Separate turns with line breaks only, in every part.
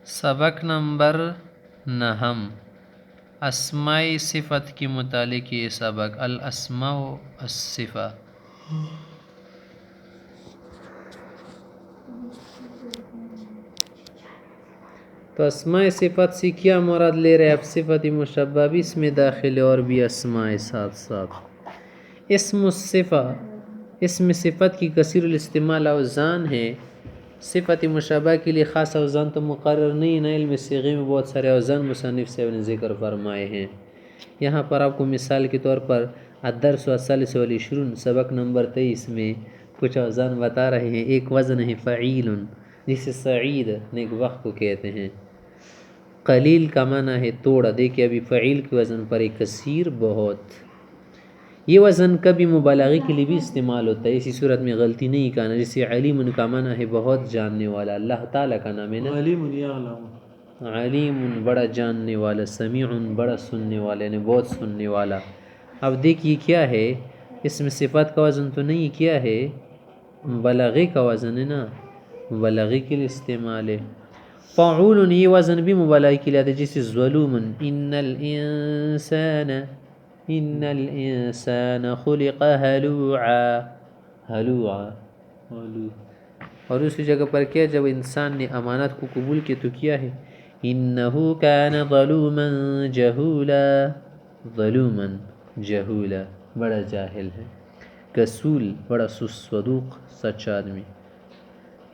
سبق نمبر 9 اسماء صفت کی متعلق یہ سبق الاسماء الصفہ۔ تو اسماء صفت سے کیا مراد لے رہے؟ اب صفت مشبہ بھی اس میں داخل ہے اور بھی اسماء ساتھ ساتھ۔ اسم الصفہ، اسم صفت کی کثیر الاستعمال اوزان ہے۔ صفت مشابہ کے لیے خاص اوزان تو مقرر نہیں، نہ علم صیغے میں بہت سارے اوزان مصنف صاحب نے ذکر فرمائے ہیں۔ یہاں پر آپ کو مثال کے طور پر الدرس الثالث والعشرون سبق نمبر 23 میں کچھ اوزان بتا رہے ہیں۔ ایک وزن ہے فعیل، جسے سعید نیک وقت کو کہتے ہیں۔ قلیل کا معنی ہے توڑا، دیکھیں ابھی فعیل کے وزن پر ایک کثیر بہت۔ یہ وزن کبھی مبالغے کے لیے بھی استعمال ہوتا ہے، اسی صورت میں غلطی نہیں کہنا۔ جیسے علیم کا معنی ہے بہت جاننے والا، اللہ تعالیٰ کا نام ہے نا، علیم بڑا جاننے والا، سمیع بڑا سننے والا، یعنی بہت سننے والا۔ اب دیکھیے کیا ہے، اس میں صفت کا وزن تو نہیں، کیا ہے مبالغے کا وزن ہے نا، مبالغے کے لیے استعمال ہے۔ فعول یہ وزن بھی مبالغے کے لیے آتا ہے، جیسے ظلوم، ان الانسان خلق ہلوعا، ہلوعا۔ اور دوسری جگہ پر کیا، جب انسان نے امانت کو قبول کیا تو کیا ہے، انہو کان ظلوما جہولا، ظلوما جہولا بڑا جاہل ہے۔ کسول بڑا سست، صدوق سچا آدمی۔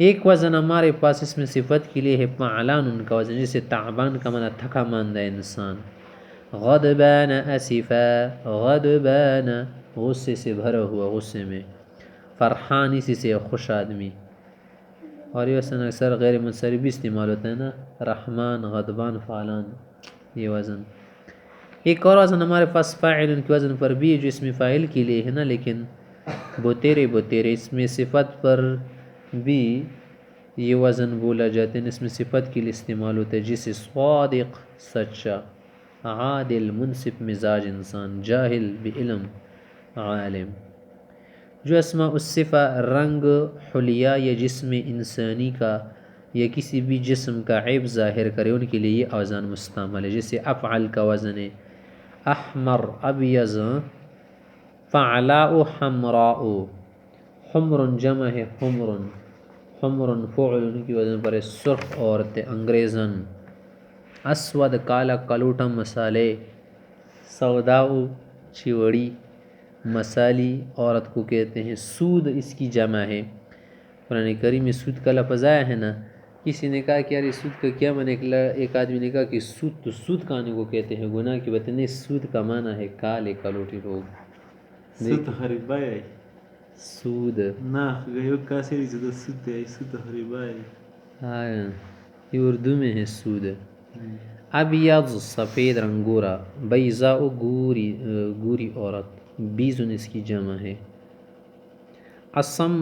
ایک وزن ہمارے پاس اس میں صفت کے لیے ہے فعلان ان کا وزن، جیسے تعبان کا معنی تھکا ماندہ انسان۔ غضبان اسفا، غضبان غصے سے بھرا ہوا، غصے میں۔ فرحان اسی سے خوش آدمی۔ اور یہ وزن اکثر غیر منصرف بھی استعمال ہوتا ہے نا، رحمان، غضبان، فعلان یہ وزن۔ ایک اور وزن ہمارے پاس فاعل ان کے وزن پر بھی ہے، جو اس میں فاعل کے لیے ہے نا، لیکن بتیرے بتیرے اس میں صفت پر بھی یہ وزن بولا جاتا ہے، اس میں صفت کے لیے استعمال ہوتا ہے، جیسے صادق سچا، عادل منصف مزاج انسان، جاہل بعلم عالم۔ جو اسماء الصفہ رنگ، حلیہ یا جسم انسانی کا یا کسی بھی جسم کا عیب ظاہر کرے ان کے لیے یہ اوزان مستعمل ہے، جیسے افعل کا وزن ہے احمر ابیض، فعلاء حمراء، حمر جمع ہے حمر، حمر فعل ان کی وزن پر سرخ عورتیں انگریزن۔ اسود کالا کلوٹا مسالے، سوداء چوڑی، مسالی عورت کو کہتے ہیں۔ سود اس کی جمع ہے، قرآن کریم میں سود کا لفظ آیا ہے نا، کسی نے کہا کہ یار یہ سود کا کیا معنی، ایک آدمی نے کہا کہ سود تو سود کھانے کو کہتے ہیں، گناہ کی بات نہیں، سود کا معنی ہے کالے کلوٹے لوگ۔
سود خریبا ہے،
سود
نہ گئیو کاسری سے سود ہے، سود خریبا ہے،
ہاں یہ اردو میں ہے سود۔ ابیض سفید رنگ گورا، بیضاء گوری گوری عورت، بیزن اس کی جمع ہے۔ اسم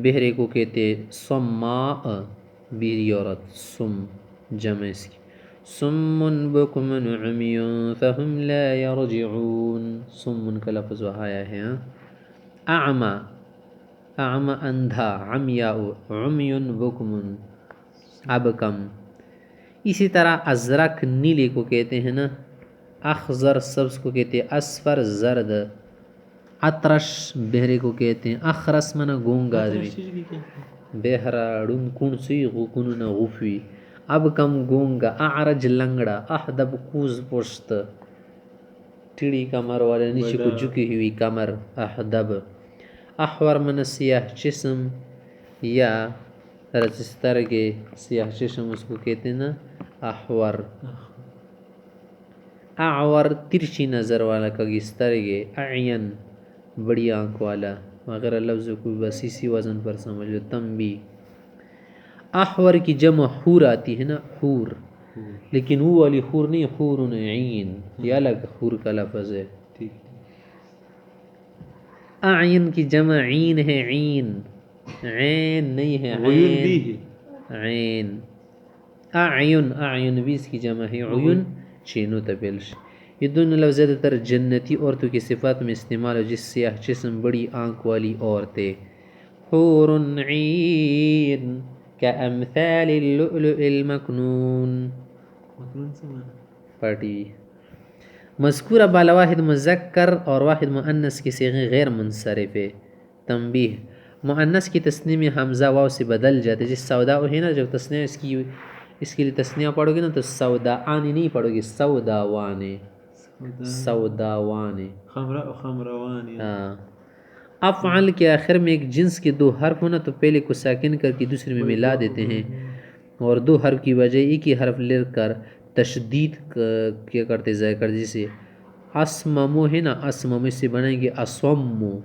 بہرے کو کہتے سماء بیری عورت، سم جمع اس کی۔ سم بکم عمی فہم لا یرجعون، سم کا لفظ وہایا ہے۔ اعمی، اعمی اندھا، عمیاء عمی بکم ابکم۔ اسی طرح ازرق نیلے کو کہتے ہیں نا، اخضر سبز کو کہتے ہیں، اصفر زرد۔ اطرش بہرے کو کہتے ہیں، اخرس منع گونگا آدمی، بہرا ڈن کن سی غکن غفوی، اب کم گونگا، اعرج لنگڑا، احدب کوز پشت، ٹیڑی کمر والے نیچے کو جھکی ہوئی کمر، احدب۔ احور منع سیاہ جسم یا رجسترگے، سیاہ چشم اس کو کہتے ہیں نا احور۔ اعور ترچی نظر والا کگسترگے، اعین بڑی آنکھ والا وغیرہ لفظ کو بس اسی وزن پر سمجھ لو۔ تنبیہ، احور کی جمع حور آتی ہے نا، حور، لیکن وہ والی حور نہیں، حور عین، یہ الگ حور کا لفظ ہے۔ اعین کی جمع عین ہے، عین، عین نہیں ہے، عین عین۔ اعین، اعین بھی اس کی جمع ہے، عیون چینو تبلش۔ یہ دونوں لفظ زیادہ تر جنتی عورتوں کی صفات میں استعمال ہے، جس سیاہ جسم بڑی آنکھ والی عورتیں۔ حور عین، كأمثال اللؤلؤ المكنون
مکنون سے مانا
پٹی مذکورہ بالا واحد مذکر اور واحد مؤنث کی صیغے غیر منصرف ہے. تنبیہ مؤنث کی تثنیہ میں حمزہ واو سے بدل جاتے. جس سودا ہے نا جب تثنیہ اس کے لیے تثنیہ پڑھو گے نا تو سودا آنی نہیں پڑھو گی سودا وانے سودا وانے.
خمروان
ہاں افعل کے آخر میں ایک جنس کے دو حرف ہونا تو پہلے کو ساکن کر کے دوسرے میں ملا دیتے ہیں اور دو حرف کی وجہ ایک ہی حرف لے کر تشدید کیا کرتے ضائع کر. جیسے اسممو ہے نا اسممو اس سے بنائیں گے اسمو.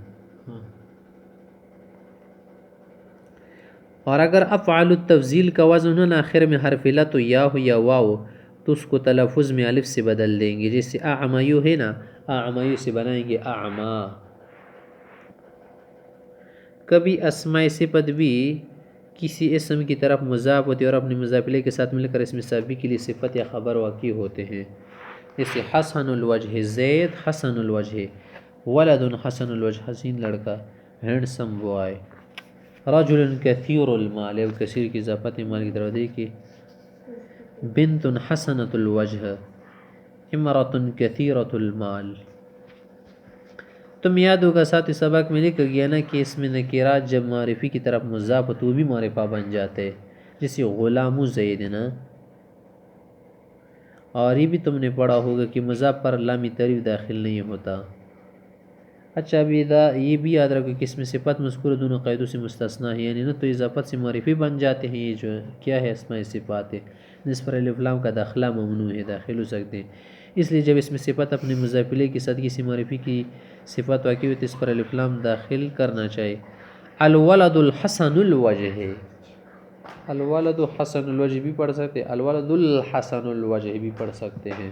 اور اگر افعال التفضیل کا وزن ہونا آخر میں حرف لا تو یا ہو یا واو تو اس کو تلفظ میں الف سے بدل دیں گے. جیسے اعمیو ہے نا اعمیو سے بنائیں گے اعما. کبھی اسماء صفت بھی کسی اسم کی طرف مضاف ہوتی ہے اور اپنے مضاف الیہ کے ساتھ مل کر اسم صحابی کے لیے صفت یا خبر واقع ہوتے ہیں. جیسے حسن الوجہ زید حسن الوجہ ولد حسن الوجہ حسین لڑکا ہینڈسم بوائے. رجل کثیر المال اب کثیر کی اضافت مال کی طرف دیکھیے. بنت حسنۃ الوجہ امرۃ کثیرۃ المال. تم یاد ہوگا ساتھ سبق میں لکھ گیا نا کہ اس میں نکرات جب معرفی کی طرف مضاف ہو تو وہ بھی معرفہ بن جاتے جیسے غلام زید نا. اور یہ بھی تم نے پڑھا ہوگا کہ مضاف پر لامی تعریف داخل نہیں ہوتا. اچھا ابھی یہ بھی یاد رکھو کہ اس میں صفت مذکور دونوں قیدوں سے مستثنا ہے یعنی نا تو اضافت سے معرفی بن جاتے ہیں. یہ جو کیا ہے اسماء صفات ہے جس پر الف لام کا داخلہ ممنوع ہے داخل ہو سکتے ہیں. اس لیے جب اس میں صفت اپنے مضاف الیہ کے ساتھ کسی معرفی کی صفت واقع ہوئی تو اس پر الف لام داخل کرنا چاہیے. الولد الحسن الوجہ الولد حسن الوجہ بھی پڑھ سکتے ہیں الولد الحسن الوجہ بھی پڑھ سکتے ہیں.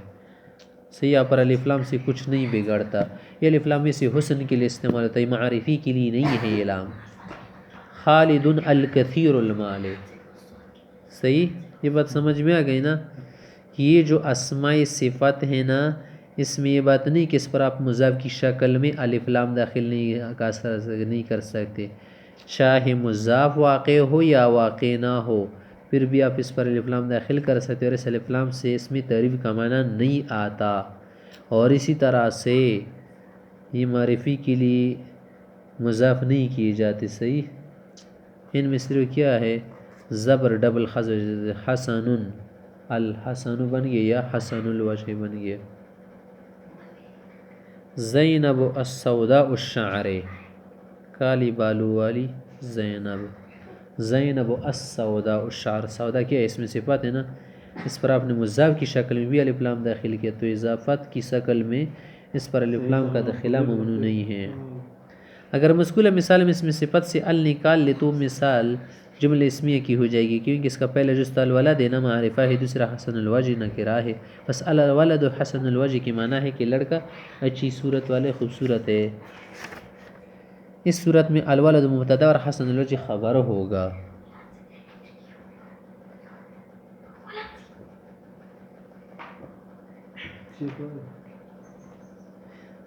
صحیح یہاں پر الف لام سے کچھ نہیں بگڑتا. یہ الف لام سے حسن کے لیے استعمال ہوتا ہے معرفی کے لیے نہیں ہے یہ لام. خالد الکثیر المال. صحیح یہ بات سمجھ میں آ گئی نا کہ یہ جو اسماء صفت ہے نا اس میں یہ بات نہیں کہ اس پر آپ مضاف کی شکل میں الف لام داخل نہیں کر سکتے. چاہے مضاف واقع ہو یا واقع نہ ہو پھر بھی آپ اس پر الف لام داخل کر سکتے اور اس الف لام سے اس میں تعریف کا معنی نہیں آتا. اور اسی طرح سے یہ معرفی کے لیے مضاف نہیں کیے جاتے. صحیح ان میں صرف کیا ہے زبر ڈبل حسن الحسن بن گیا یا حسن الوجہ بن گیا. زینب السوداء الشعر کالی بالو والی زینب. زینب السوداء الشعر سودا کیا ہے اس میں صفت ہے نا اس پر آپ نے مضاف کی شکل میں بھی الف لام داخل کیا تو اضافت کی شکل میں اس پر الف لام کا داخلہ ممنوع نہیں ہے. اگر مذکورہ مثال میں اس میں صفت سے ال نکال لے تو مثال جملہ اسمیہ کی ہو جائے گی کیونکہ اس کا پہلا جز الولد نا معرفہ ہے دوسرا حسن الوجہ نکرہ ہے. بس الولد حسن الوجہ کی معنی ہے کہ لڑکا اچھی صورت والے خوبصورت ہے. اس صورت میں الولد مبتدا اور حسن الوجہ خبر ہوگا.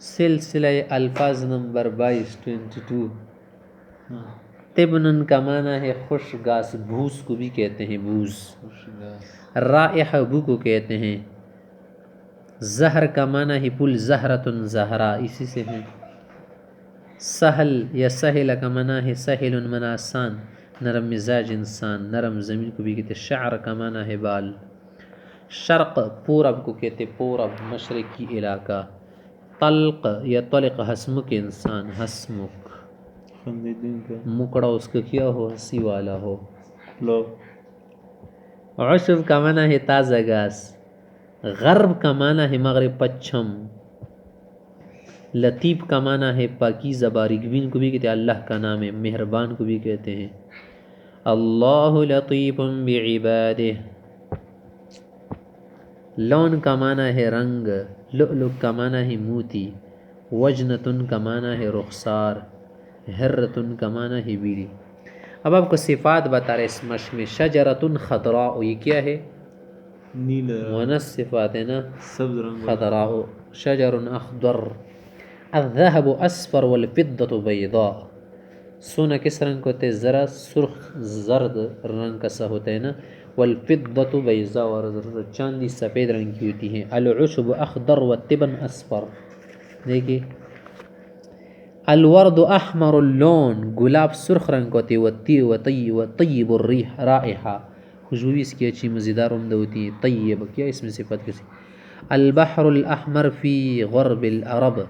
سلسلہ الفاظ نمبر 22 تبنن کا معنی ہے خوش گاس بھوس کو بھی کہتے ہیں بوس. رائحہ بو کو کہتے ہیں. زہر کا معنی ہے پل زہرتن زہرا اسی سے ہے. سہل یا سہل کا معنی ہے سہل من آسان نرم مزاج انسان نرم زمین کو بھی کہتے ہیں. شعر کا معنی ہے بال. شرق پورب کو کہتے پورب مشرقی علاقہ. طلق یا طلق حسمک انسان حسمک مکڑا اس کا کیا ہو ہنسی والا ہو. عشب کا معنی ہے تازہ گاس. غرب کا معنی ہے مغرب پچھم. لطیف کا معنی ہے پاکیزہ باریک کو بھی کہتے ہیں اللہ کا نام ہے مہربان کو بھی کہتے ہیں. اللہ لطیف بعبادہ. لون کا معنی ہے رنگ. لؤلؤ کا معنی ہے موتی. وجنتن کا معنی ہے رخسار. حرتن کا معنی ہے بیڑی. اب آپ کو صفات بتا رہے اس مشق میں. شجرتن خضراء یہ کیا ہے
نیلا
مؤنث صفات ہے نا
سبز رنگ
خضراء. شجر اخضر. الذهب اصفر والفضة بيضاء. سونا کس رنگ کا ہوتا ہے؟ ذرا سرخ زرد رنگ کا سا ہوتا ہے نا. والفضة بیضاء، اور چاندی سفید رنگ کی ہوتی ہے. العشب اخضر والتبن اصفر. دیکھیے الورد احمر اللون، گلاب سرخ رنگ کا ہوتی ہے. وطیب الریح رائحہ، خوشبو اس کی اچھی مزیدار عمدہ ہوتی ہے. طیب کیا اس میں صفت کسی. البحر الاحمر فی غرب العرب،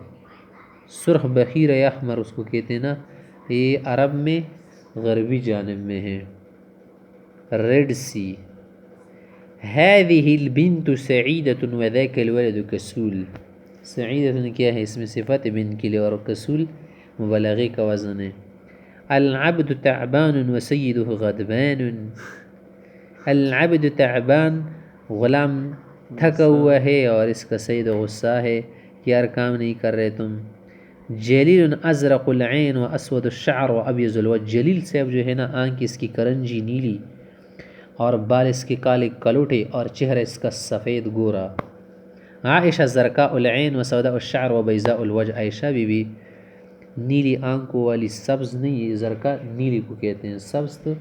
سرخ بحیر احمر اس کو کہتے ہیں نا، یہ عرب میں غربی جانب میں ہے. ریڈ سی. هذه البنت سعیدة وذاك الولد کسول. سعیدة کیا ہے اس میں صفت بنت کے لیے، اور کسول مبالغے کا وزن ہے. العبد تعبان وسیدہ غضبان. العبد تعبان، غلام تھکا ہوا ہے اور اس کا سید غصہ ہے، یار کام نہیں کر رہے تم. جلیل ازرق العین و اسود الشعر و ابیض الوجه، جلیل صاحب جو ہے نا آنکھ اس کی کرنجی نیلی اور بال اس کے کالے کلوٹے اور چہرہ اس کا سفید گورا. عائشہ زرقاء العین و سوداء الشعر و بیضاء الوجه، عائشہ بی بی نیلی آنکھوں والی، سبز نہیں، زرقاء نیلی کو کہتے ہیں. سبز تو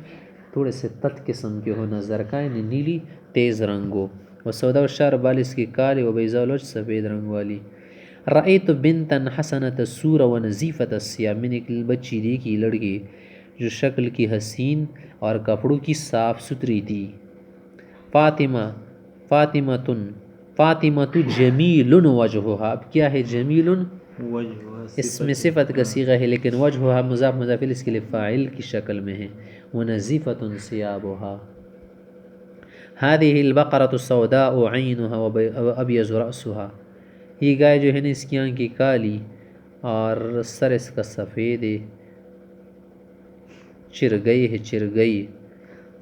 تھوڑے سے تت قسم کے ہونا، زرقاء یعنی نیلی تیز رنگو. و سوداء الشعر، بال اس کے کالے، و بیضاء الوجه سفید رنگ والی. رأیت بنتا حسنۃ الصور و نظیفۃ الثیاب، میں نے ایک بچی دیکھی، لڑکی جو شکل کی حسین اور کپڑوں کی صاف ستھری تھی. فاطمہ، فاطمۃ جمیل وجہها، اب کیا ہے جمیل
وجہ
اس میں صفت کا صیغہ ہے، لیکن وجہها مضاف مضاف الیہ اس کے لیے فاعل کی شکل میں ہے. ونظیفۃ ثیابها. هذه البقرۃ السوداء عینها وابیض رأسها، یہ گائے جو ہے نا اس کی آنکھیں کالی اور سر اس کا سفید ہے. چرگئی ہے چرگئی.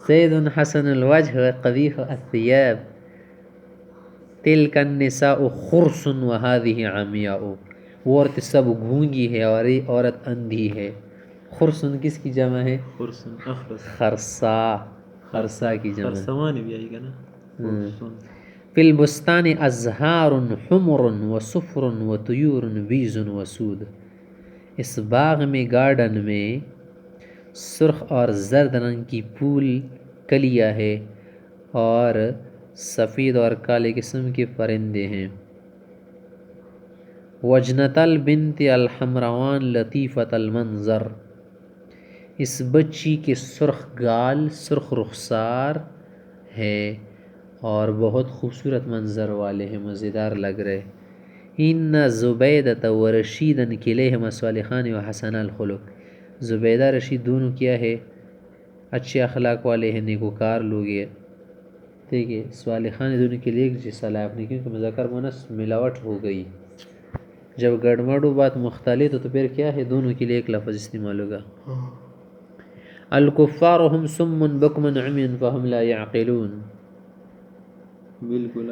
سید حسن الوجہ قبیح الثیاب. تلک النساء خرس وهذه عمیاء، وہ عورت سب گونگی ہے اور یہ عورت اندھی ہے. خرسن کس کی جمع ہے؟
خرسن اخرس،
خرسا، خرسا کی جمع.
خرسوان بھی آئے گا نا. خرسن.
فی البستان ازہار حمر و صفر و طیور بیض و سود، اس باغ میں گارڈن میں سرخ اور زرد رنگ کی پھول کلیاں ہے اور سفید اور کالے قسم کے پرندے ہیں. وجنۃ البنت الحمروان لطیفۃ المنظر، اس بچی کے سرخ گال سرخ رخسار ہے اور بہت خوبصورت منظر والے ہیں، مزیدار لگ رہے. ان زبیدۃ و رشیدا کلیہما صالحان و حسن الخلق، زبیدہ رشید دونوں کیا ہے اچھے اخلاق والے ہیں، نیکوکار لوگ ہیں. دیکھیے صالحان دونوں کے لیے ایک جیسا لائق نہیں، کیونکہ مذکر مؤنث ملاوٹ ہو گئی. جب گڑمڑو بات مختلف تو پھر کیا ہے دونوں کے لیے ایک لفظ استعمال ہوگا. الکفار هم صم بکم عمی فهم لا يعقلون.
بالکل.